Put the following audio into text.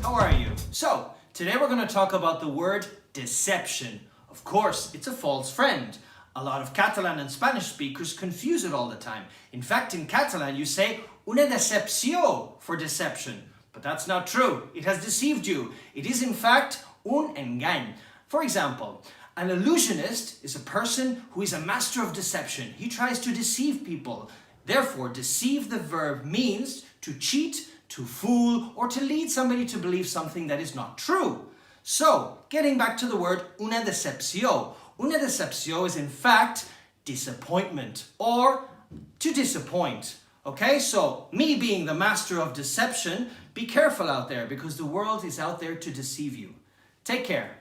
how are you? So, today we're going to talk about the word deception. Of course, it's a false friend. A lot of Catalan and Spanish speakers confuse it all the time. In fact, in Catalan you say una decepció for deception. But that's not true. It has deceived you. It is in fact un engany. For example, an illusionist is a person who is a master of deception. He tries to deceive people. Therefore, deceive, the verb, means to cheat, to fool, or to lead somebody to believe something that is not true. So, getting back to the word una decepció. Una decepció is in fact disappointment, or to disappoint. Okay, so me being the master of deception, be careful out there because the world is out there to deceive you. Take care.